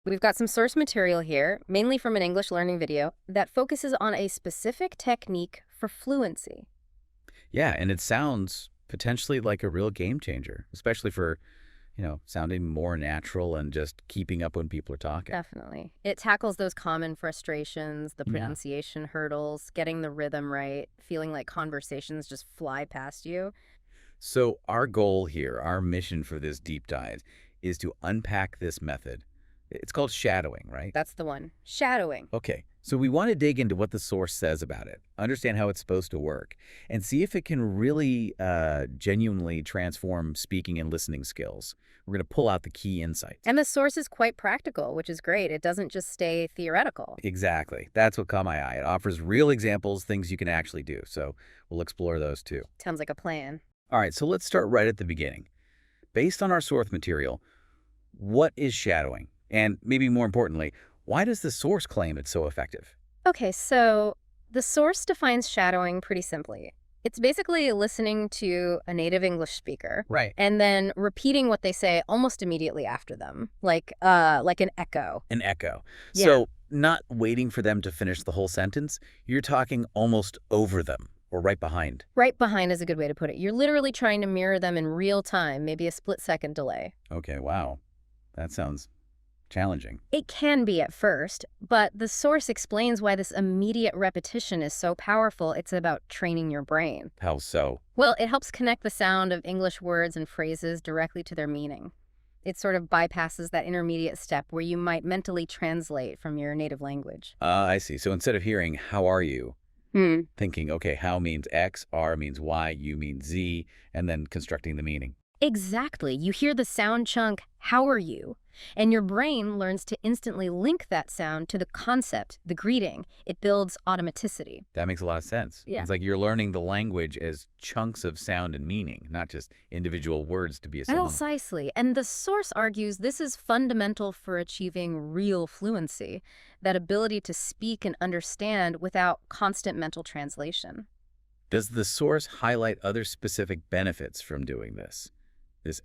We've got some source material here, mainly from an English learning video, that focuses on a specific technique for fluency. Yeah, and it sounds potentially like a real game changer, especially for, sounding more natural and just keeping up when people are talking. Definitely. It tackles those common frustrations, the Yeah. pronunciation hurdles, getting the rhythm right, feeling like conversations just fly past you. So our goal here, our mission for this deep dive is to unpack this method. It's called shadowing, right? That's the one. Shadowing. Okay. So we want to dig into what the source says about it, understand how it's supposed to work, and see if it can really genuinely transform speaking and listening skills. We're going to pull out the key insights. And the source is quite practical, which is great. It doesn't just stay theoretical. Exactly. That's what caught my eye. It offers real examples, things you can actually do. So we'll explore those too. Sounds like a plan. All right, so let's start right at the beginning. Based on our source material, what is shadowing? And maybe more importantly, why does the source claim it's so effective? Okay, so the source defines shadowing pretty simply. It's basically listening to a native English speaker Right. and then repeating what they say almost immediately after them, like an echo. An echo. Yeah. So not waiting for them to finish the whole sentence, you're talking almost over them or right behind. Right behind is a good way to put it. You're literally trying to mirror them in real time, maybe a split-second delay. Okay, wow. That sounds challenging. It can be at first, but the source explains why this immediate repetition is so powerful. It's about training your brain. How so? Well, it helps connect the sound of English words and phrases directly to their meaning. It sort of bypasses that intermediate step where you might mentally translate from your native language. I see. So instead of hearing, how are you? Hmm. Thinking, okay, how means X, R means Y, U means Z, and then constructing the meaning. Exactly. You hear the sound chunk, how are you? And your brain learns to instantly link that sound to the concept, the greeting. It builds automaticity. That makes a lot of sense. Yeah. It's like you're learning the language as chunks of sound and meaning, not just individual words to be assembled. Precisely. And the source argues this is fundamental for achieving real fluency, that ability to speak and understand without constant mental translation. Does the source highlight other specific benefits from doing this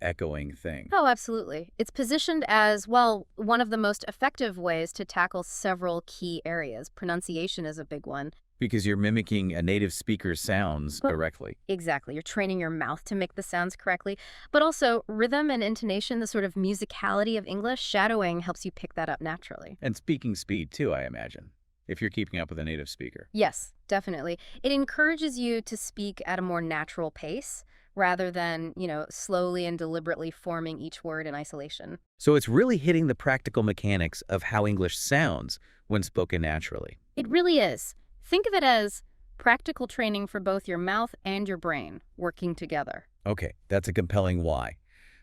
echoing thing? Oh, absolutely. It's positioned as, well, one of the most effective ways to tackle several key areas. Pronunciation is a big one. Because you're mimicking a native speaker's sounds But directly. exactly. You're training your mouth to make the sounds correctly. But also, rhythm and intonation, the sort of musicality of English, shadowing helps you pick that up naturally. And speaking speed, too, I imagine, if you're keeping up with a native speaker. Yes, definitely. It encourages you to speak at a more natural pace rather than, slowly and deliberately forming each word in isolation. So it's really hitting the practical mechanics of how English sounds when spoken naturally. It really is. Think of it as practical training for both your mouth and your brain working together. Okay, that's a compelling why.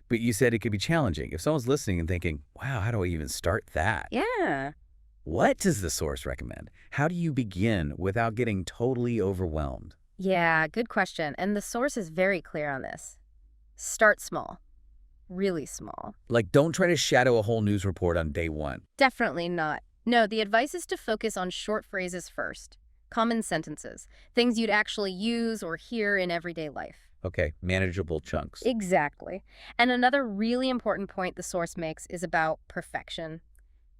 But you said it could be challenging. If someone's listening and thinking, wow, how do I even start that? Yeah. What does the source recommend? How do you begin without getting totally overwhelmed? Yeah, good question. And the source is very clear on this. Start small, really small. Like, don't try to shadow a whole news report on day one. Definitely not. No, the advice is to focus on short phrases first, common sentences, things you'd actually use or hear in everyday life. Okay, manageable chunks. Exactly. And another really important point the source makes is about perfection.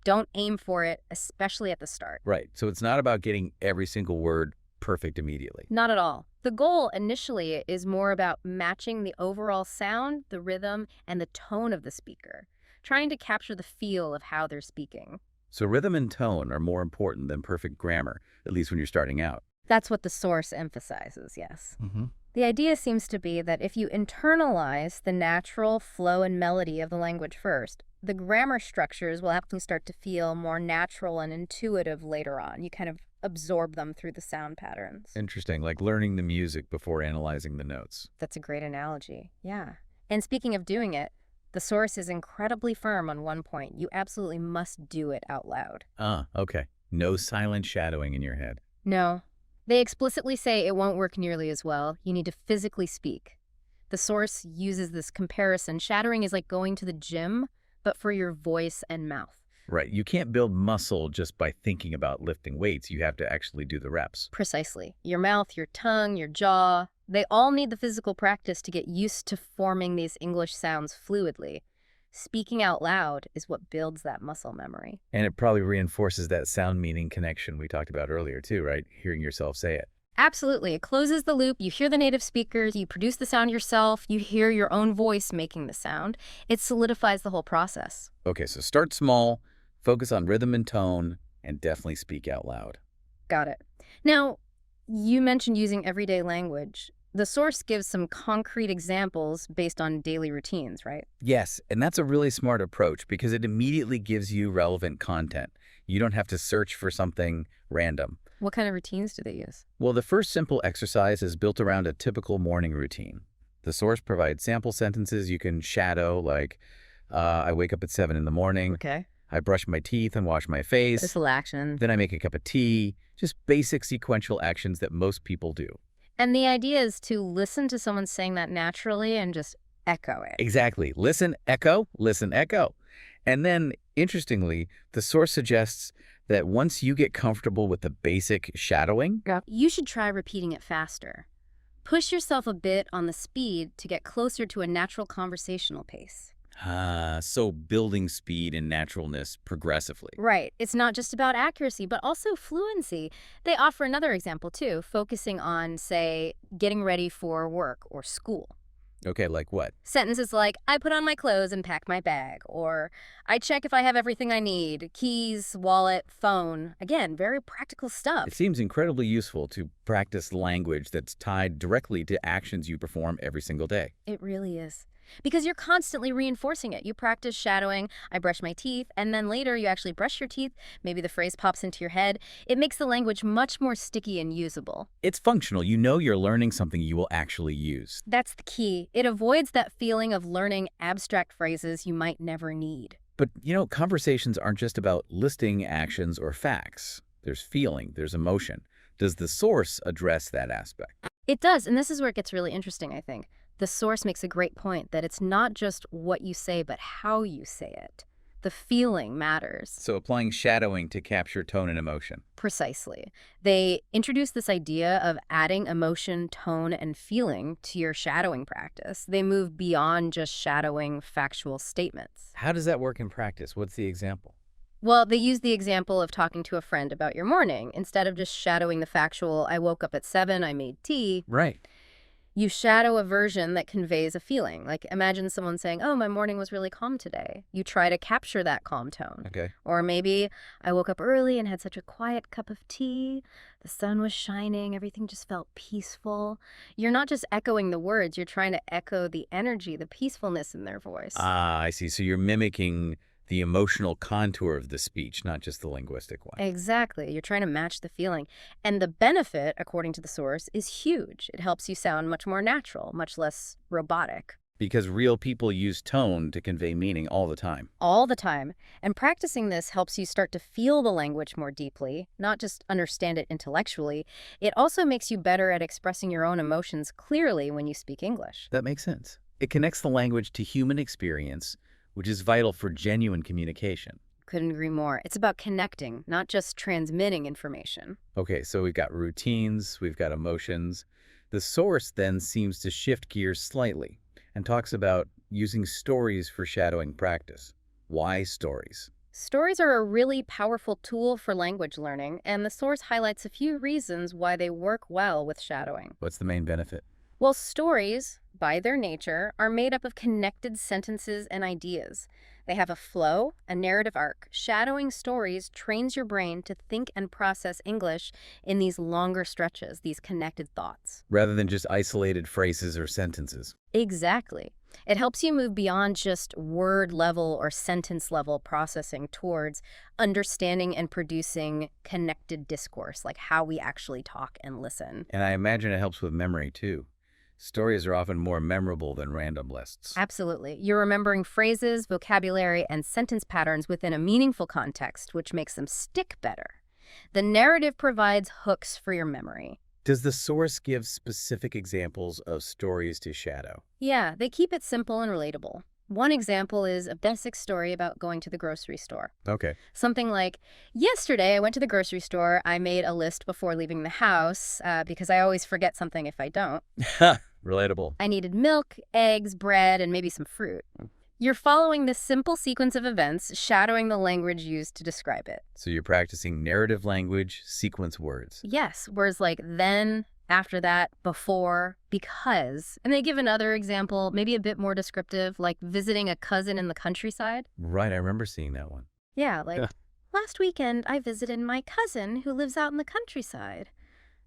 Don't aim for it, especially at the start. Right, so it's not about getting every single word perfect immediately. Not at all. The goal initially is more about matching the overall sound, the rhythm, and the tone of the speaker, trying to capture the feel of how they're speaking. So rhythm and tone are more important than perfect grammar, at least when you're starting out. That's what the source emphasizes, yes. Mm-hmm. The idea seems to be that if you internalize the natural flow and melody of the language first, the grammar structures will actually start to feel more natural and intuitive later on. You kind of absorb them through the sound patterns. Interesting, like learning the music before analyzing the notes. That's a great analogy. Yeah. And speaking of doing it, the source is incredibly firm on one point. You absolutely must do it out loud. Okay. No silent shadowing in your head. No. They explicitly say it won't work nearly as well. You need to physically speak. The source uses this comparison. Shadowing is like going to the gym, but for your voice and mouth. Right. You can't build muscle just by thinking about lifting weights. You have to actually do the reps. Precisely. Your mouth, your tongue, your jaw, they all need the physical practice to get used to forming these English sounds fluidly. Speaking out loud is what builds that muscle memory. And it probably reinforces that sound meaning connection we talked about earlier too, right? Hearing yourself say it. Absolutely. It closes the loop. You hear the native speakers, you produce the sound yourself, you hear your own voice making the sound. It solidifies the whole process. Okay, so start small, focus on rhythm and tone, and definitely speak out loud. Got it. Now, you mentioned using everyday language. The source gives some concrete examples based on daily routines, right? Yes, and that's a really smart approach because it immediately gives you relevant content. You don't have to search for something random. What kind of routines do they use? Well, the first simple exercise is built around a typical morning routine. The source provides sample sentences you can shadow, like, I wake up at 7 in the morning, Okay. I brush my teeth and wash my face, Simple action. then I make a cup of tea, just basic sequential actions that most people do. And the idea is to listen to someone saying that naturally and just echo it. Exactly. Listen, echo, listen, echo. And then, interestingly, the source suggests that once you get comfortable with the basic shadowing, Yeah. You should try repeating it faster. Push yourself a bit on the speed to get closer to a natural conversational pace. so building speed and naturalness progressively. Right. It's not just about accuracy, but also fluency. They offer another example, too, focusing on, say, getting ready for work or school. Okay, like what? Sentences like, I put on my clothes and pack my bag, or I check if I have everything I need, keys, wallet, phone. Again, very practical stuff. It seems incredibly useful to practice language that's tied directly to actions you perform every single day. It really is. Because you're constantly reinforcing it. You practice shadowing, I brush my teeth, and then later you actually brush your teeth. Maybe the phrase pops into your head. It makes the language much more sticky and usable. It's functional. You know you're learning something you will actually use. That's the key. It avoids that feeling of learning abstract phrases you might never need. But, conversations aren't just about listing actions or facts. There's feeling, there's emotion. Does the source address that aspect? It does, and this is where it gets really interesting, I think. The source makes a great point that it's not just what you say, but how you say it. The feeling matters. So applying shadowing to capture tone and emotion. Precisely. They introduce this idea of adding emotion, tone, and feeling to your shadowing practice. They move beyond just shadowing factual statements. How does that work in practice? What's the example? Well, they use the example of talking to a friend about your morning. Instead of just shadowing the factual, I woke up at 7, I made tea, Right. you shadow a version that conveys a feeling. Like imagine someone saying, oh, my morning was really calm today. You try to capture that calm tone. Okay. Or maybe I woke up early and had such a quiet cup of tea. The sun was shining. Everything just felt peaceful. You're not just echoing the words. You're trying to echo the energy, the peacefulness in their voice. Ah, I see. So you're mimicking the emotional contour of the speech, not just the linguistic one. Exactly. You're trying to match the feeling. And the benefit, according to the source, is huge. It helps you sound much more natural, much less robotic. Because real people use tone to convey meaning all the time. All the time. And practicing this helps you start to feel the language more deeply, not just understand it intellectually. It also makes you better at expressing your own emotions clearly when you speak English. That makes sense. It connects the language to human experience, which is vital for genuine communication. Couldn't agree more. It's about connecting, not just transmitting information. Okay, so we've got routines, we've got emotions. The source then seems to shift gears slightly and talks about using stories for shadowing practice. Why stories? Stories are a really powerful tool for language learning, and the source highlights a few reasons why they work well with shadowing. What's the main benefit? Well, stories, by their nature, are made up of connected sentences and ideas. They have a flow, a narrative arc. Shadowing stories trains your brain to think and process English in these longer stretches, these connected thoughts. Rather than just isolated phrases or sentences. Exactly. It helps you move beyond just word level or sentence level processing towards understanding and producing connected discourse, like how we actually talk and listen. And I imagine it helps with memory, too. Stories are often more memorable than random lists. Absolutely. You're remembering phrases, vocabulary, and sentence patterns within a meaningful context, which makes them stick better. The narrative provides hooks for your memory. Does the source give specific examples of stories to shadow? Yeah, they keep it simple and relatable. One example is a basic story about going to the grocery store. Okay. Something like, yesterday I went to the grocery store. I made a list before leaving the house because I always forget something if I don't. Relatable. I needed milk, eggs, bread, and maybe some fruit. You're following this simple sequence of events, shadowing the language used to describe it. So you're practicing narrative language, sequence words. Yes, words like then, after that, before, because. And they give another example, maybe a bit more descriptive, like visiting a cousin in the countryside. Right, I remember seeing that one. Yeah, like, last weekend I visited my cousin who lives out in the countryside.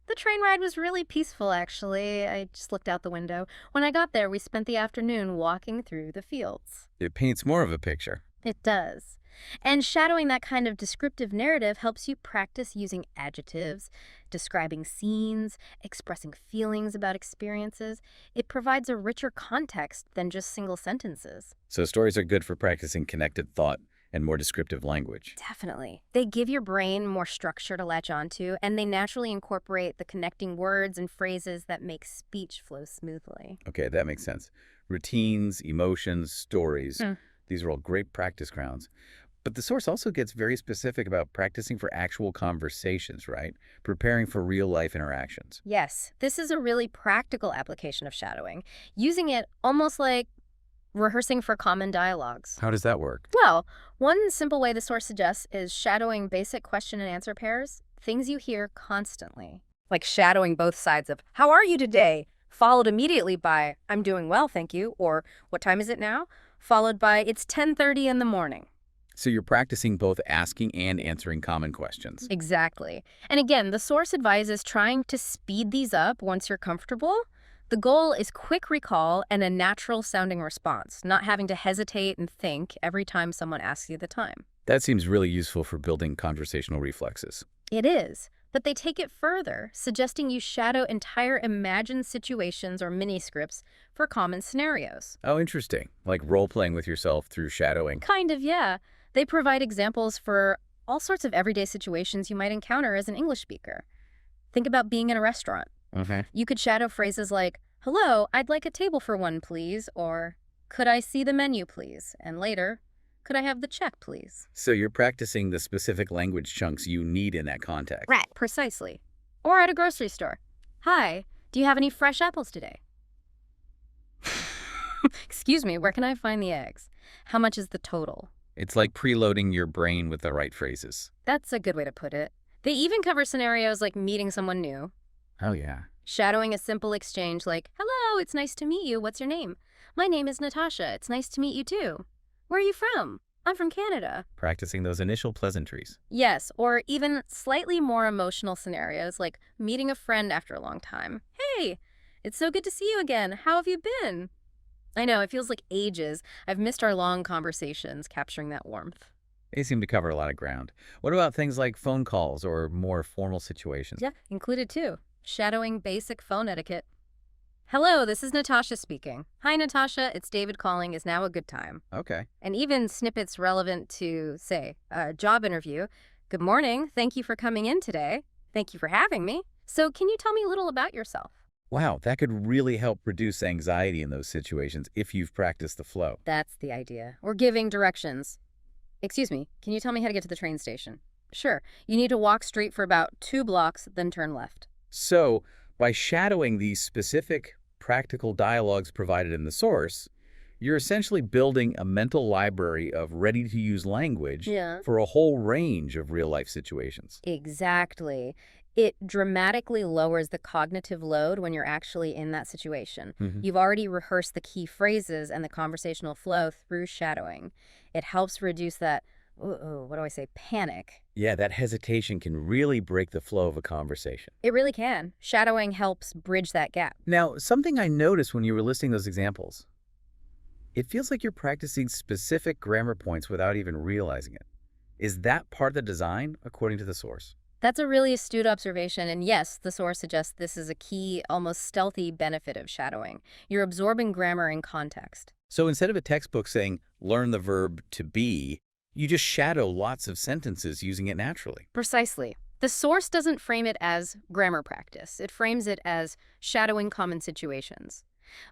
The train ride was really peaceful, actually. I just looked out the window. When I got there, we spent the afternoon walking through the fields. It paints more of a picture. It does. And shadowing that kind of descriptive narrative helps you practice using adjectives, describing scenes, expressing feelings about experiences. It provides a richer context than just single sentences. So stories are good for practicing connected thought and more descriptive language. Definitely. They give your brain more structure to latch onto, and they naturally incorporate the connecting words and phrases that make speech flow smoothly. Okay, that makes sense. Routines, emotions, stories. These are all great practice grounds. But the source also gets very specific about practicing for actual conversations, right? Preparing for real-life interactions. Yes, this is a really practical application of shadowing, using it almost like rehearsing for common dialogues. How does that work? Well, one simple way the source suggests is shadowing basic question and answer pairs, things you hear constantly. Like shadowing both sides of, how are you today? Followed immediately by, I'm doing well, thank you, or what time is it now? Followed by, it's 10:30 in the morning. So you're practicing both asking and answering common questions. Exactly. And again, the source advises trying to speed these up once you're comfortable. The goal is quick recall and a natural sounding response, not having to hesitate and think every time someone asks you the time. That seems really useful for building conversational reflexes. It is, but they take it further, suggesting you shadow entire imagined situations or mini-scripts for common scenarios. Oh, interesting. Like role-playing with yourself through shadowing. Kind of, yeah. They provide examples for all sorts of everyday situations you might encounter as an English speaker. Think about being in a restaurant. Okay. You could shadow phrases like, hello, I'd like a table for one, please, or could I see the menu, please? And later, could I have the check, please? So you're practicing the specific language chunks you need in that context. Right. Precisely. Or at a grocery store. Hi, do you have any fresh apples today? Excuse me, where can I find the eggs? How much is the total? It's like preloading your brain with the right phrases. That's a good way to put it. They even cover scenarios like meeting someone new, Oh, yeah. shadowing a simple exchange like, hello, it's nice to meet you. What's your name? My name is Natasha. It's nice to meet you too. Where are you from? I'm from Canada. Practicing those initial pleasantries. Yes, or even slightly more emotional scenarios like meeting a friend after a long time. Hey, it's so good to see you again. How have you been? I know, it feels like ages. I've missed our long conversations, capturing that warmth. They seem to cover a lot of ground. What about things like phone calls or more formal situations? Yeah, included too. Shadowing basic phone etiquette. Hello, this is Natasha speaking. Hi, Natasha. It's David calling. Is now a good time? Okay. And even snippets relevant to, say, a job interview. Good morning. Thank you for coming in today. Thank you for having me. So can you tell me a little about yourself? Wow, that could really help reduce anxiety in those situations if you've practiced the flow. That's the idea. Or giving directions. Excuse me, can you tell me how to get to the train station? Sure. You need to walk straight for about 2 blocks, then turn left. So, by shadowing these specific practical dialogues provided in the source, you're essentially building a mental library of ready-to-use language Yeah. for a whole range of real-life situations. Exactly. It dramatically lowers the cognitive load when you're actually in that situation. You've already rehearsed the key phrases and the conversational flow through shadowing. It helps reduce that, what do I say, panic. Yeah, that hesitation can really break the flow of a conversation. It really can. Shadowing helps bridge that gap. Now, something I noticed when you were listing those examples, it feels like you're practicing specific grammar points without even realizing it. Is that part of the design, according to the source? That's a really astute observation, and yes, the source suggests this is a key, almost stealthy benefit of shadowing. You're absorbing grammar in context. So instead of a textbook saying, learn the verb to be, you just shadow lots of sentences using it naturally. Precisely. The source doesn't frame it as grammar practice. It frames it as shadowing common situations.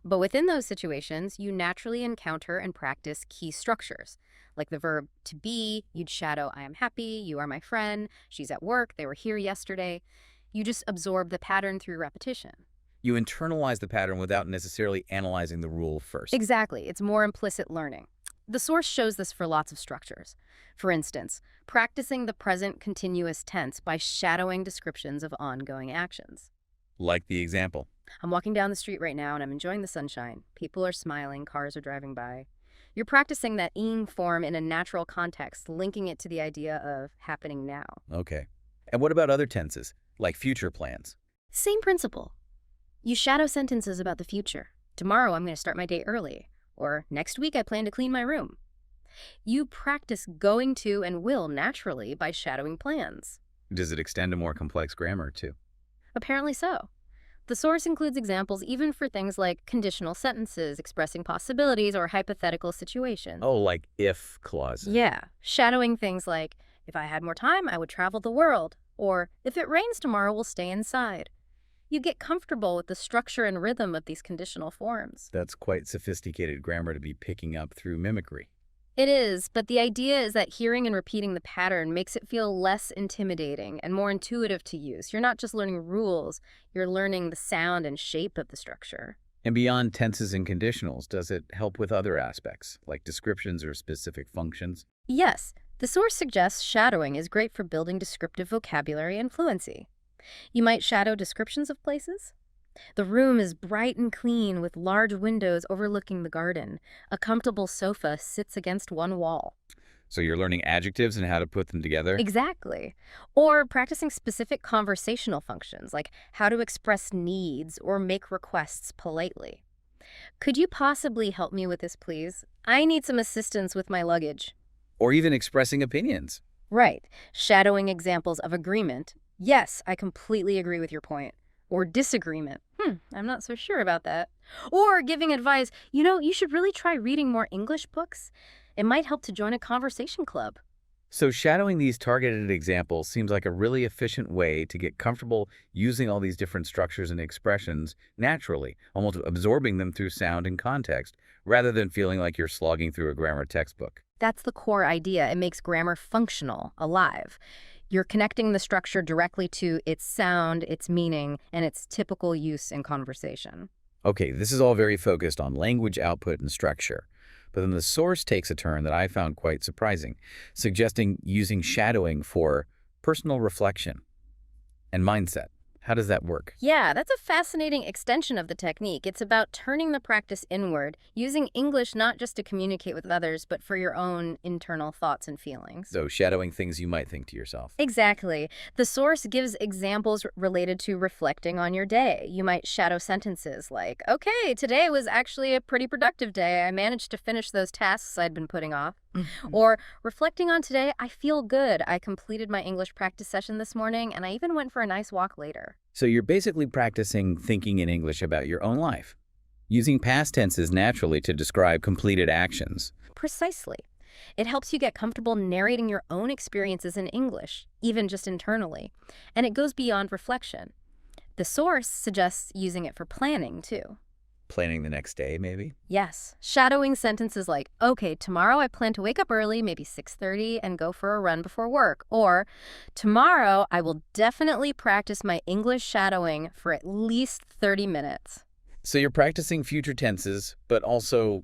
But within those situations, you naturally encounter and practice key structures. Like the verb to be, you'd shadow I am happy, you are my friend, she's at work, they were here yesterday. You just absorb the pattern through repetition. You internalize the pattern without necessarily analyzing the rule first. Exactly. It's more implicit learning. The source shows this for lots of structures. For instance, practicing the present continuous tense by shadowing descriptions of ongoing actions. Like the example. I'm walking down the street right now and I'm enjoying the sunshine. People are smiling, cars are driving by. You're practicing that ing form in a natural context, linking it to the idea of happening now. Okay. And what about other tenses, like future plans? Same principle. You shadow sentences about the future. Tomorrow I'm going to start my day early. Or next week I plan to clean my room. You practice going to and will naturally by shadowing plans. Does it extend to more complex grammar, too? Apparently so. The source includes examples even for things like conditional sentences expressing possibilities or hypothetical situations. Oh, like if clauses. Yeah, shadowing things like, if I had more time, I would travel the world, or if it rains tomorrow, we'll stay inside. You get comfortable with the structure and rhythm of these conditional forms. That's quite sophisticated grammar to be picking up through mimicry. It is, but the idea is that hearing and repeating the pattern makes it feel less intimidating and more intuitive to use. You're not just learning rules, you're learning the sound and shape of the structure. And beyond tenses and conditionals, does it help with other aspects, like descriptions or specific functions? Yes, the source suggests shadowing is great for building descriptive vocabulary and fluency. You might shadow descriptions of places. The room is bright and clean with large windows overlooking the garden. A comfortable sofa sits against one wall. So you're learning adjectives and how to put them together? Exactly. Or practicing specific conversational functions, like how to express needs or make requests politely. Could you possibly help me with this, please? I need some assistance with my luggage. Or even expressing opinions. Right. Shadowing examples of agreement. Yes, I completely agree with your point. Or disagreement. I'm not so sure about that. Or giving advice, you should really try reading more English books. It might help to join a conversation club. So shadowing these targeted examples seems like a really efficient way to get comfortable using all these different structures and expressions naturally, almost absorbing them through sound and context, rather than feeling like you're slogging through a grammar textbook. That's the core idea. It makes grammar functional, alive. You're connecting the structure directly to its sound, its meaning, and its typical use in conversation. Okay, this is all very focused on language output and structure. But then the source takes a turn that I found quite surprising, suggesting using shadowing for personal reflection and mindset. How does that work? Yeah, that's a fascinating extension of the technique. It's about turning the practice inward, using English not just to communicate with others, but for your own internal thoughts and feelings. So shadowing things you might think to yourself. Exactly. The source gives examples related to reflecting on your day. You might shadow sentences like, okay, today was actually a pretty productive day. I managed to finish those tasks I'd been putting off. Or reflecting on today, I feel good. I completed my English practice session this morning, and I even went for a nice walk later. So you're basically practicing thinking in English about your own life, using past tenses naturally to describe completed actions. Precisely. It helps you get comfortable narrating your own experiences in English, even just internally. And it goes beyond reflection. The source suggests using it for planning, too. Planning the next day, maybe? Yes, shadowing sentences like, okay, tomorrow I plan to wake up early, maybe 6:30, and go for a run before work. Or, tomorrow I will definitely practice my English shadowing for at least 30 minutes. So you're practicing future tenses, but also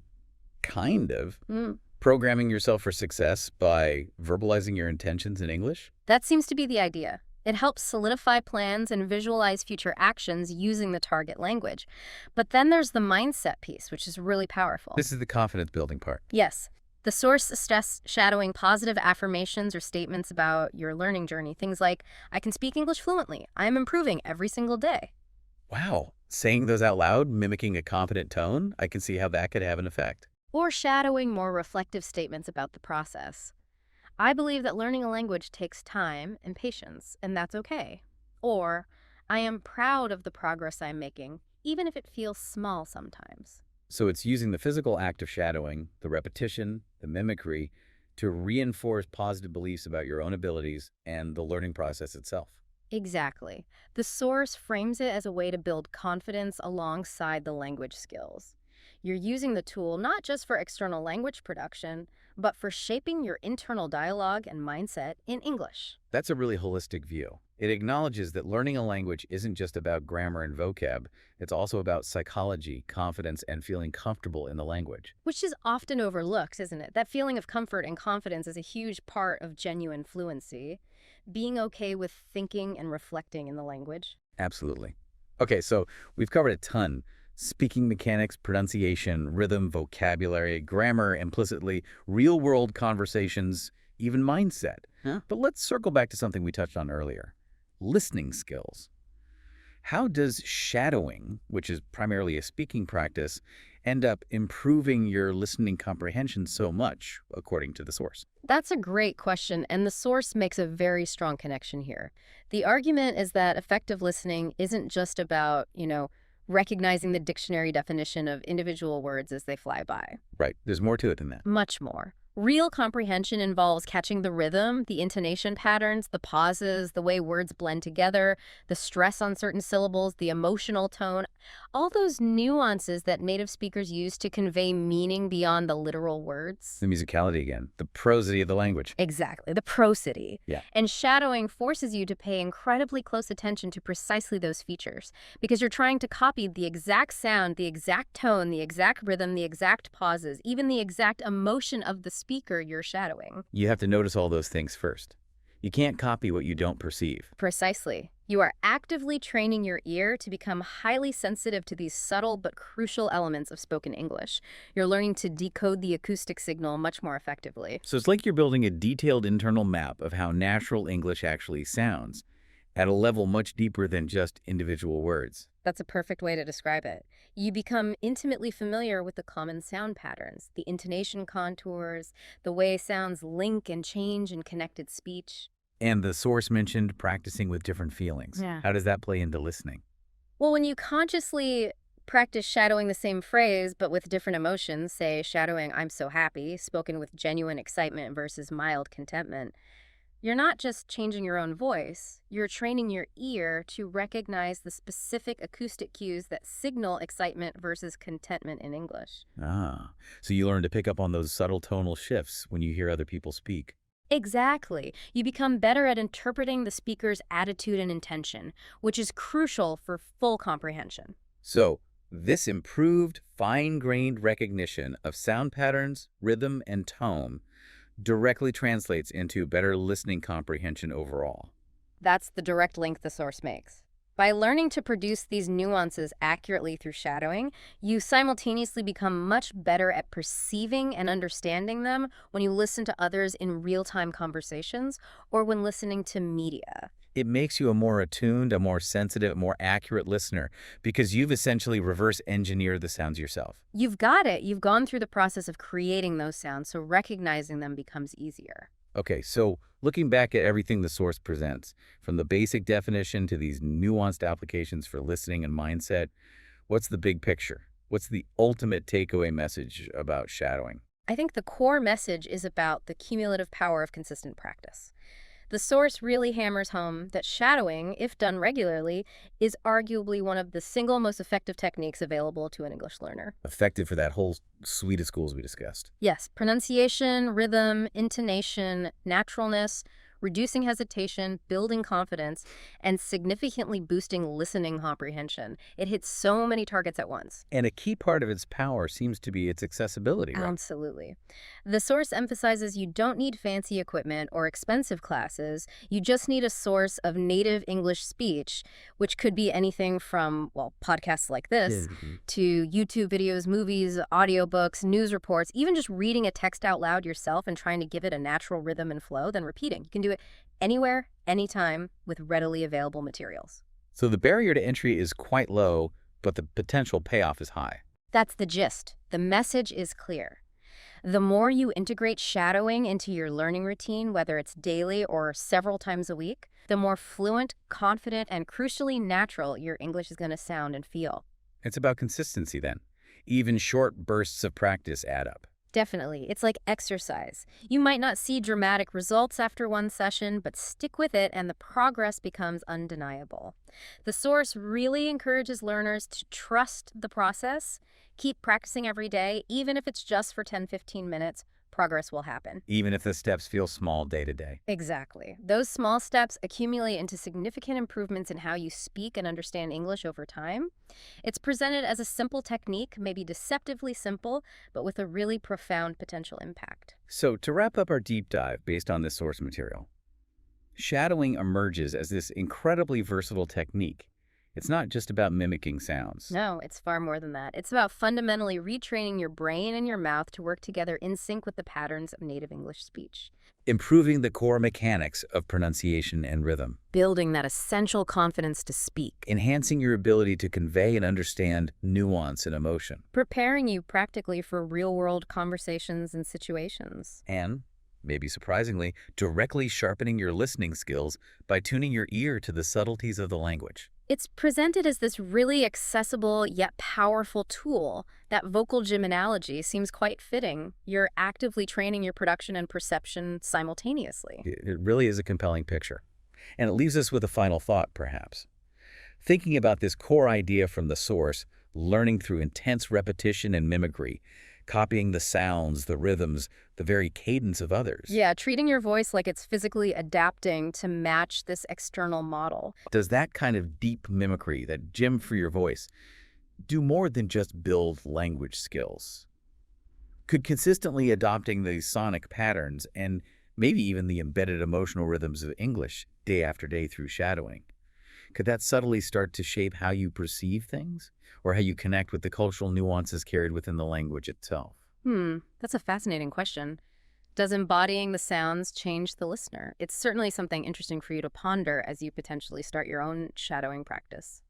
kind of programming yourself for success by verbalizing your intentions in English? That seems to be the idea. It helps solidify plans and visualize future actions using the target language. But then there's the mindset piece, which is really powerful. This is the confidence building part. Yes. The source suggests shadowing positive affirmations or statements about your learning journey. Things like, I can speak English fluently. I am improving every single day. Wow. Saying those out loud, mimicking a confident tone, I can see how that could have an effect. Or shadowing more reflective statements about the process. I believe that learning a language takes time and patience, and that's okay. Or, I am proud of the progress I'm making, even if it feels small sometimes. So it's using the physical act of shadowing, the repetition, the mimicry, to reinforce positive beliefs about your own abilities and the learning process itself. Exactly. The source frames it as a way to build confidence alongside the language skills. You're using the tool not just for external language production, but for shaping your internal dialogue and mindset in English. That's a really holistic view. It acknowledges that learning a language isn't just about grammar and vocab, it's also about psychology, confidence, and feeling comfortable in the language. Which is often overlooked, isn't it? That feeling of comfort and confidence is a huge part of genuine fluency. Being okay with thinking and reflecting in the language. Absolutely. Okay, so we've covered a ton. Speaking mechanics, pronunciation, rhythm, vocabulary, grammar implicitly, real-world conversations, even mindset. Huh? But let's circle back to something we touched on earlier. Listening skills. How does shadowing, which is primarily a speaking practice, end up improving your listening comprehension so much, according to the source? That's a great question, and the source makes a very strong connection here. The argument is that effective listening isn't just about, recognizing the dictionary definition of individual words as they fly by. Right, there's more to it than that. Much more. Real comprehension involves catching the rhythm, the intonation patterns, the pauses, the way words blend together, the stress on certain syllables, the emotional tone, all those nuances that native speakers use to convey meaning beyond the literal words. The musicality again, the prosody of the language. Exactly, the prosody. Yeah. And shadowing forces you to pay incredibly close attention to precisely those features because you're trying to copy the exact sound, the exact tone, the exact rhythm, the exact pauses, even the exact emotion of the speaker you're shadowing. You have to notice all those things first. You can't copy what you don't perceive. Precisely. You are actively training your ear to become highly sensitive to these subtle but crucial elements of spoken English. You're learning to decode the acoustic signal much more effectively. So it's like you're building a detailed internal map of how natural English actually sounds, at a level much deeper than just individual words. That's a perfect way to describe it. You become intimately familiar with the common sound patterns, the intonation contours, the way sounds link and change in connected speech. And the source mentioned practicing with different feelings. Yeah. How does that play into listening? Well, when you consciously practice shadowing the same phrase but with different emotions, say shadowing "I'm so happy," spoken with genuine excitement versus mild contentment, you're not just changing your own voice, you're training your ear to recognize the specific acoustic cues that signal excitement versus contentment in English. Ah, so you learn to pick up on those subtle tonal shifts when you hear other people speak. Exactly. You become better at interpreting the speaker's attitude and intention, which is crucial for full comprehension. So, this improved, fine-grained recognition of sound patterns, rhythm, and tone directly translates into better listening comprehension overall. That's the direct link the source makes. By learning to produce these nuances accurately through shadowing, you simultaneously become much better at perceiving and understanding them when you listen to others in real-time conversations or when listening to media. It makes you a more attuned, a more sensitive, more accurate listener because you've essentially reverse engineered the sounds yourself. You've got it. You've gone through the process of creating those sounds, so recognizing them becomes easier. Okay, so looking back at everything the source presents, from the basic definition to these nuanced applications for listening and mindset, what's the big picture? What's the ultimate takeaway message about shadowing? I think the core message is about the cumulative power of consistent practice. The source really hammers home that shadowing, if done regularly, is arguably one of the single most effective techniques available to an English learner. Effective for that whole suite of schools we discussed. Yes, pronunciation, rhythm, intonation, naturalness, reducing hesitation, building confidence, and significantly boosting listening comprehension. It hits so many targets at once. And a key part of its power seems to be its accessibility, right? Absolutely. The source emphasizes you don't need fancy equipment or expensive classes. You just need a source of native English speech, which could be anything from, podcasts like this, to YouTube videos, movies, audiobooks, news reports, even just reading a text out loud yourself and trying to give it a natural rhythm and flow, then repeating. You can do it anywhere, anytime, with readily available materials. So the barrier to entry is quite low, but the potential payoff is high. That's the gist. The message is clear. The more you integrate shadowing into your learning routine, whether it's daily or several times a week, the more fluent, confident, and crucially natural your English is going to sound and feel. It's about consistency then. Even short bursts of practice add up. Definitely. It's like exercise. You might not see dramatic results after one session, but stick with it and the progress becomes undeniable. The source really encourages learners to trust the process, keep practicing every day, even if it's just for 10-15 minutes, progress will happen. Even if the steps feel small day to day. Exactly. Those small steps accumulate into significant improvements in how you speak and understand English over time. It's presented as a simple technique, maybe deceptively simple, but with a really profound potential impact. So, to wrap up our deep dive based on this source material, shadowing emerges as this incredibly versatile technique. It's not just about mimicking sounds. No, it's far more than that. It's about fundamentally retraining your brain and your mouth to work together in sync with the patterns of native English speech. Improving the core mechanics of pronunciation and rhythm. Building that essential confidence to speak. Enhancing your ability to convey and understand nuance and emotion. Preparing you practically for real-world conversations and situations. And, maybe surprisingly, directly sharpening your listening skills by tuning your ear to the subtleties of the language. It's presented as this really accessible yet powerful tool. That vocal gym analogy seems quite fitting. You're actively training your production and perception simultaneously. It really is a compelling picture. And it leaves us with a final thought, perhaps. Thinking about this core idea from the source, learning through intense repetition and mimicry, copying the sounds, the rhythms, the very cadence of others. Yeah, treating your voice like it's physically adapting to match this external model. Does that kind of deep mimicry, that gym for your voice, do more than just build language skills? Could consistently adopting these sonic patterns and maybe even the embedded emotional rhythms of English day after day through shadowing, could that subtly start to shape how you perceive things or how you connect with the cultural nuances carried within the language itself? That's a fascinating question. Does embodying the sounds change the listener? It's certainly something interesting for you to ponder as you potentially start your own shadowing practice.